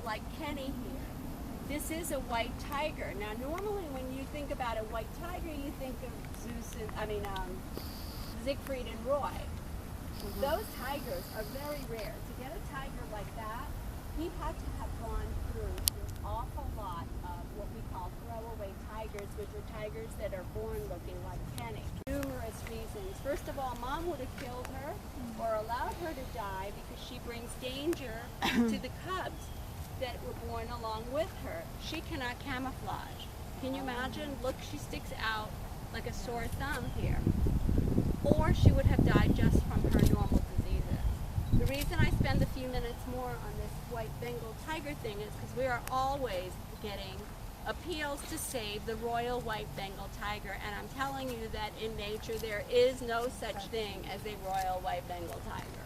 like Kenny here. This is a white tiger. Now, normally when you think about a white tiger, you think of Siegfried and Roy. Those tigers are very rare. To get a tiger like that, he had to have gone through an awful lot of what we call throwaway tigers, which are tigers that are born looking like Kenny. Numerous reasons. First of all, Mom would have killed her or allowed her to die because she brings danger to the cubs that were born along with her. She cannot camouflage. Can you imagine? Look, she sticks out like a sore thumb here. Or she would have died just from her normal diseases. The reason I spend a few minutes more on this white Bengal tiger thing is because we are always getting appeals to save the royal white Bengal tiger, and I'm telling you that in nature there is no such thing as a royal white Bengal tiger.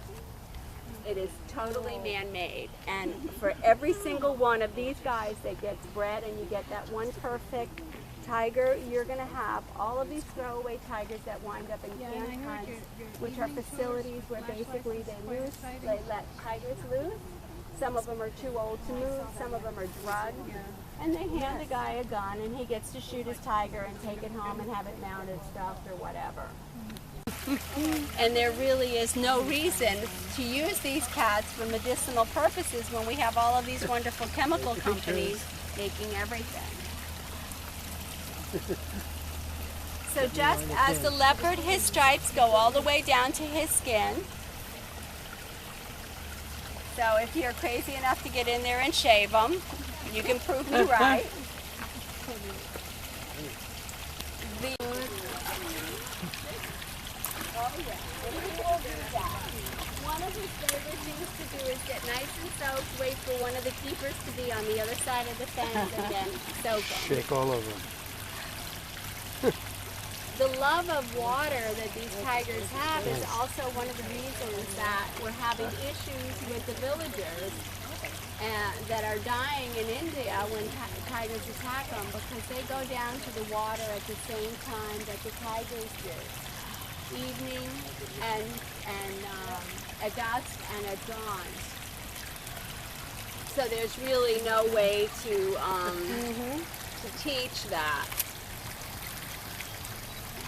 It is totally man-made, and for every single one of these guys that gets bred and you get that one perfect tiger, you're going to have all of these throwaway tigers that wind up in canned hunts, which are facilities where basically they let tigers loose. Some of them are too old to move, some of them are drugged, and they hand the guy a gun and he gets to shoot his tiger and take it home and have it mounted, stuffed, or whatever. And there really is no reason to use these cats for medicinal purposes when we have all of these wonderful chemical companies making everything. So just as the leopard, his stripes go all the way down to his skin. So if you're crazy enough to get in there and shave them, you can prove me right. One of his favorite things to do is get nice and soaked, wait for one of the keepers to be on the other side of the fence, and then soak them. Shake all over them. The love of water that these tigers have is also one of the reasons that we're having issues with the villagers that are dying in India when tigers attack them, because they go down to the water at the same time that the tigers do. Evening and at dusk and at dawn. So there's really no way to teach that.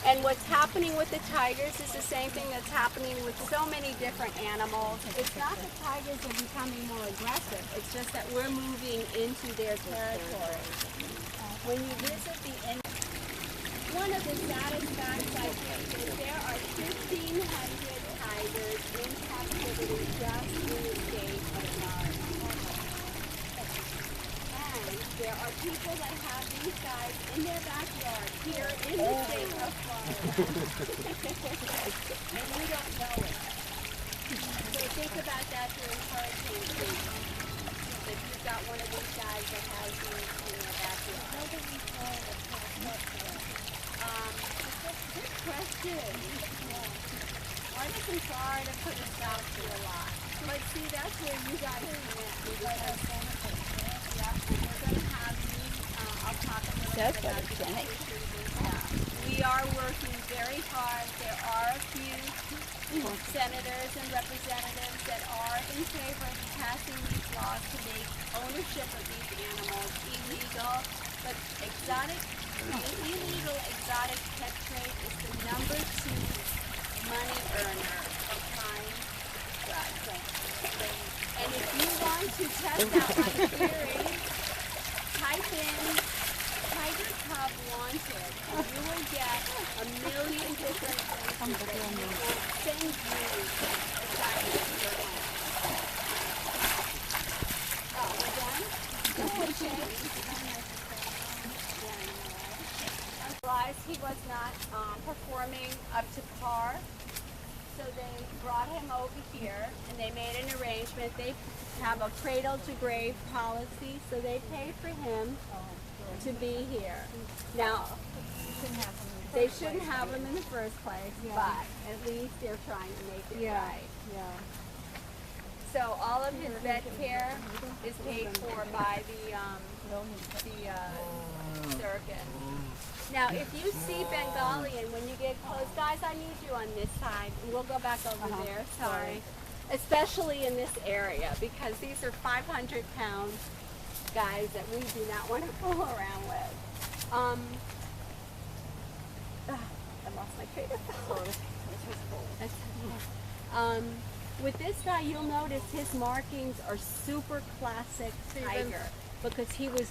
And what's happening with the tigers is the same thing that's happening with so many different animals. It's not that tigers are becoming more aggressive, it's just that we're moving into their territory. When you visit the one of the saddest facts I think is there are 1,500 tigers in captivity just in the state of Florida. And there are people that have these guys in their backyard here in the state of Florida. And we don't know it. So think about that during hurricane season. That you've got one of these guys that has these in their backyard. Good question. Artists in Florida put a stop to a lot. But see, that's where you guys come in. We're going to have you, I'll talk a little bit about the issues in town. We are working very hard. There are a few senators and representatives that are in favor of passing these laws to make ownership of these animals illegal, but illegal exotic pet trade is the #2 money earner of crime drugs. And if you want to test out my theory, type in tiger cub wanted, and you will get a million different things that will send you a tiger to your home. Oh, we're done? Okay. Realized he was not performing up to par, so they brought him over here and they made an arrangement. They have a cradle to grave policy, so they pay for him to be here. Now, they shouldn't have him in the first place, but at least they're trying to make it right. So all of his vet care is paid for by the circus. Now, if you see Bengalian when you get close, guys, I need you on this side, and we'll go back over there. Sorry. especially in this area, because these are 500-pound guys that we do not want to fool around with. I lost my train of thought. With this guy, you'll notice his markings are super classic tiger, because he was